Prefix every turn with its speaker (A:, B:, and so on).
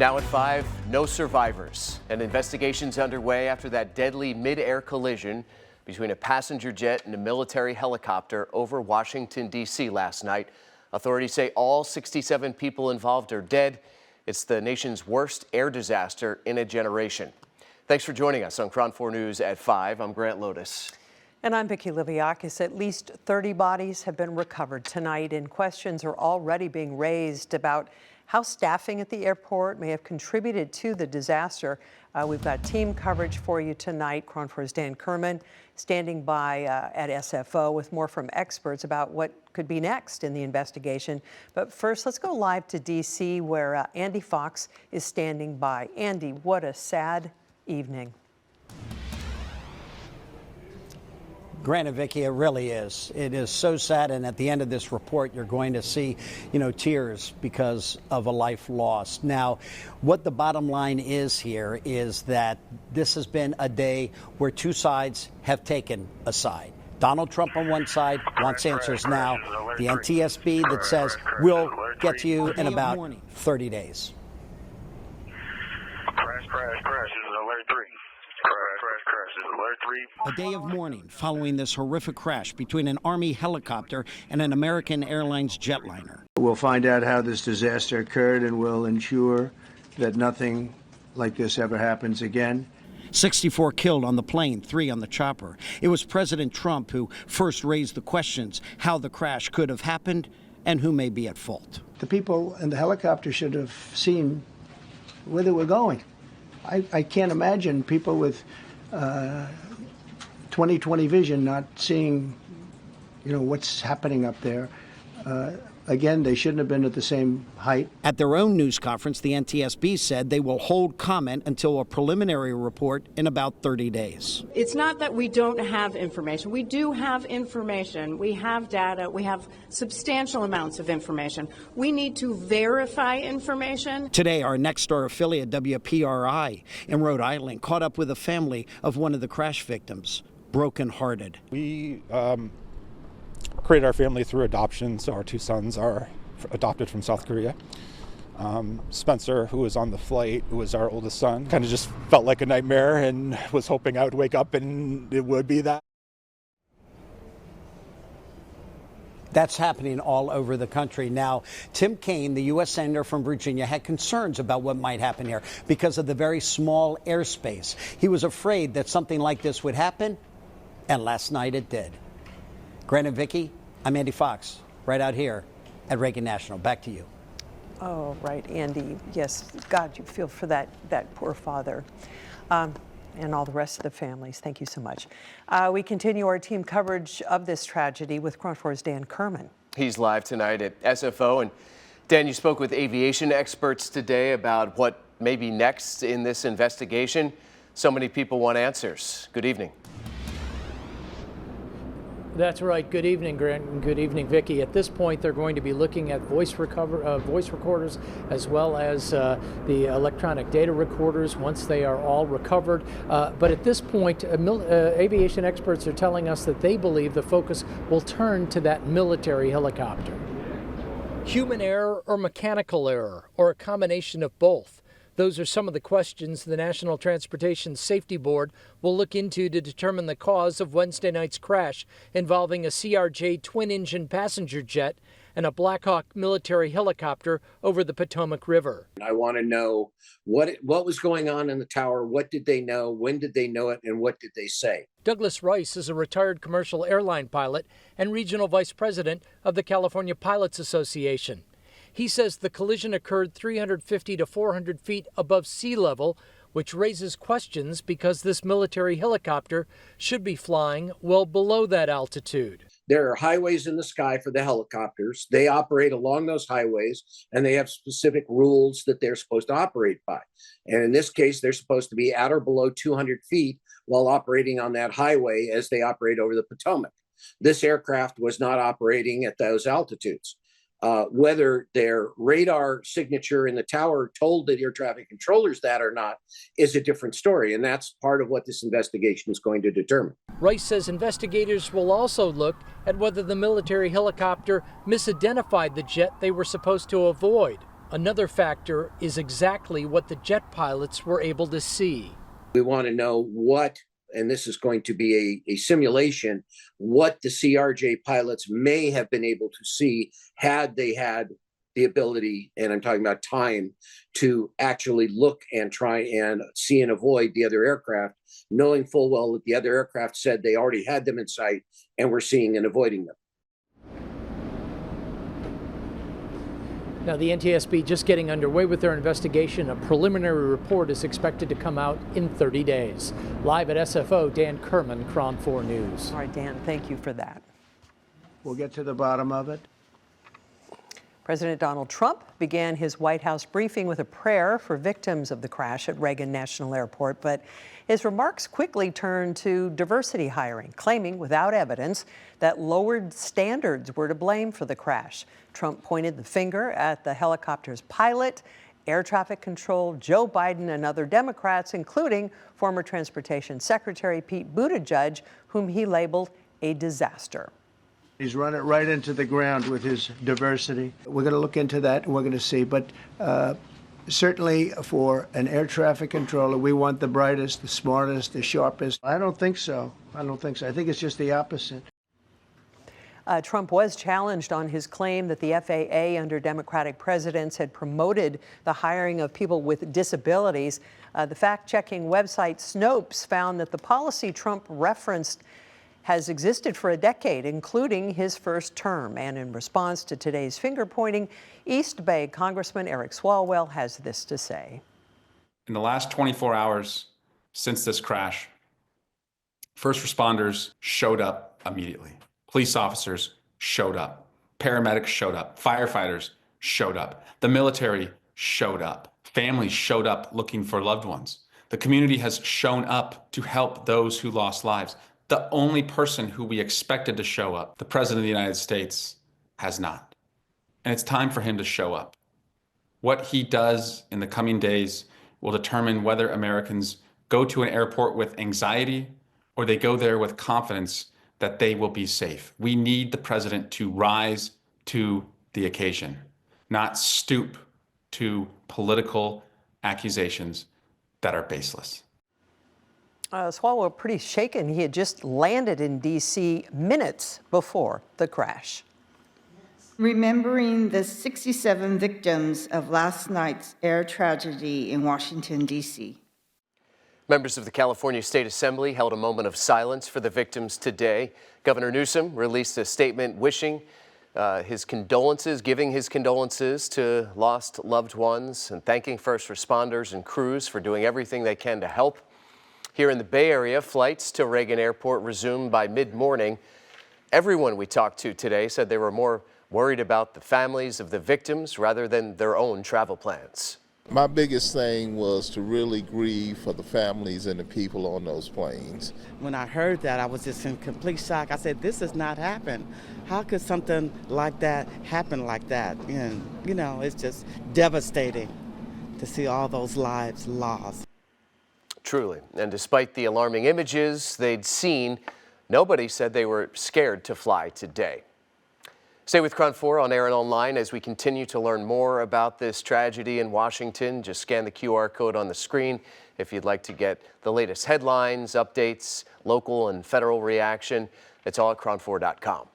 A: Now at 5, no survivors. An investigation's underway after that deadly mid-air collision between a passenger jet and a military helicopter over Washington, D.C. last night. Authorities say all 67 people involved are dead. It's the nation's worst air disaster in a generation. Thanks for joining us on KRON 4 News at 5. I'm Grant Lotus.
B: And I'm Vicki Liviakis. At least 30 bodies have been recovered tonight, and questions are already being raised about how staffing at the airport may have contributed to the disaster. We've got team coverage for you tonight. KRON 4's Dan Kerman standing by at SFO with more from experts about what could be next in the investigation. But first, let's go live to D.C. where Andy Fox is standing by. Andy, what a sad evening.
C: Grant and Vicki, it really is. It is so sad, and at the end of this report, you're going to see, tears because of a life lost. Now, what the bottom line is here is that this has been a day where two sides have taken a side. Donald Trump on one side wants answers now. The NTSB that says we'll get to you in about 30 days.
D: Crash. This is alert 3. Crash. This is alert 3.
C: A day of mourning following this horrific crash between an Army helicopter and an American Airlines jetliner.
E: We'll find out how this disaster occurred and we'll ensure that nothing like this ever happens again.
C: 64 killed on the plane, 3 on the chopper. It was President Trump who first raised the questions how the crash could have happened and who may be at fault.
E: The people in the helicopter should have seen where they were going. I can't imagine people with 20/20 vision not seeing, what's happening up there. Again, they shouldn't have been at the same height.
C: At their own news conference, the NTSB said they will hold comment until a preliminary report in about 30 days.
F: It's not that we don't have information. We do have information. We have data. We have substantial amounts of information. We need to verify information.
C: Today, our Nexstar affiliate, WPRI, in Rhode Island, caught up with a family of one of the crash victims, brokenhearted.
G: We created our family through adoption, so our 2 sons are adopted from South Korea. Spencer, who was on the flight, who was our oldest son, kind of just felt like a nightmare and was hoping I would wake up and it would be that.
C: That's happening all over the country. Now, Tim Kaine, the U.S. Senator from Virginia, had concerns about what might happen here because of the very small airspace. He was afraid that something like this would happen, and last night it did. Grant and Vicki, I'm Andy Fox, right out here at Reagan National. Back to you.
B: Oh, right, Andy. Yes, God, you feel for that poor father and all the rest of the families. Thank you so much. We continue our team coverage of this tragedy with KRON 4's Dan Kerman.
A: He's live tonight at SFO. And Dan, you spoke with aviation experts today about what may be next in this investigation. So many people want answers. Good evening.
H: That's right. Good evening, Grant, and good evening, Vicki. At this point, they're going to be looking at voice recorders as well as the electronic data recorders once they are all recovered. But at this point, aviation experts are telling us that they believe the focus will turn to that military helicopter. Human error or mechanical error, or a combination of both? Those are some of the questions the National Transportation Safety Board will look into to determine the cause of Wednesday night's crash involving a CRJ twin-engine passenger jet and a Black Hawk military helicopter over the Potomac River.
I: I want to know what was going on in the tower, what did they know, when did they know it, and what did they say?
H: Douglas Rice is a retired commercial airline pilot and regional vice president of the California Pilots Association. He says the collision occurred 350 to 400 feet above sea level, which raises questions because this military helicopter should be flying well below that altitude.
I: There are highways in the sky for the helicopters. They operate along those highways, and they have specific rules that they're supposed to operate by. And in this case, they're supposed to be at or below 200 feet while operating on that highway as they operate over the Potomac. This aircraft was not operating at those altitudes. Whether their radar signature in the tower told the air traffic controllers that or not is a different story, and that's part of what this investigation is going to determine.
H: Rice says investigators will also look at whether the military helicopter misidentified the jet they were supposed to avoid Another factor is exactly what the jet pilots were able to see.
I: We want to know what, and this is going to be a simulation, what the CRJ pilots may have been able to see had they had the ability, and I'm talking about time, to actually look and try and see and avoid the other aircraft, knowing full well that the other aircraft said they already had them in sight and were seeing and avoiding them.
H: Now, the NTSB just getting underway with their investigation. A preliminary report is expected to come out in 30 days. Live at SFO, Dan Kerman, KRON 4 News.
B: All right, Dan, thank you for that.
E: We'll get to the bottom of it.
B: President Donald Trump began his White House briefing with a prayer for victims of the crash at Reagan National Airport, but his remarks quickly turned to diversity hiring, claiming without evidence that lowered standards were to blame for the crash. Trump pointed the finger at the helicopter's pilot, air traffic control, Joe Biden, and other Democrats, including former Transportation Secretary Pete Buttigieg, whom he labeled a disaster.
E: He's run it right into the ground with his diversity. We're going to look into that and we're going to see. But certainly for an air traffic controller, we want the brightest, the smartest, the sharpest. I don't think so. I think it's just the opposite.
B: Trump was challenged on his claim that the FAA under Democratic presidents had promoted the hiring of people with disabilities. The fact-checking website Snopes found that the policy Trump referenced has existed for a decade, including his first term. And in response to today's finger-pointing, East Bay Congressman Eric Swalwell has this to say.
J: In the last 24 hours since this crash, first responders showed up immediately. Police officers showed up. Paramedics showed up. Firefighters showed up. The military showed up. Families showed up looking for loved ones. The community has shown up to help those who lost lives. The only person who we expected to show up, the President of the United States, has not. And it's time for him to show up. What he does in the coming days will determine whether Americans go to an airport with anxiety or they go there with confidence that they will be safe. We need the president to rise to the occasion, not stoop to political accusations that are baseless.
B: Swalwell pretty shaken. He had just landed in D.C. minutes before the crash.
K: Remembering the 67 victims of last night's air tragedy in Washington, D.C.
A: Members of the California State Assembly held a moment of silence for the victims today. Governor Newsom released a statement wishing giving his condolences to lost loved ones and thanking first responders and crews for doing everything they can to help. Here in the Bay Area, flights to Reagan Airport resumed by mid-morning. Everyone we talked to today said they were more worried about the families of the victims rather than their own travel plans.
L: My biggest thing was to really grieve for the families and the people on those planes.
M: When I heard that, I was just in complete shock. I said, this has not happened. How could something like that happen like that? And, you know, it's just devastating to see all those lives lost.
A: Truly. And despite the alarming images they'd seen, nobody said they were scared to fly today. Stay with KRON 4 on air and online as we continue to learn more about this tragedy in Washington. Just scan the QR code on the screen if you'd like to get the latest headlines, updates, local and federal reaction. It's all at KRON4.com.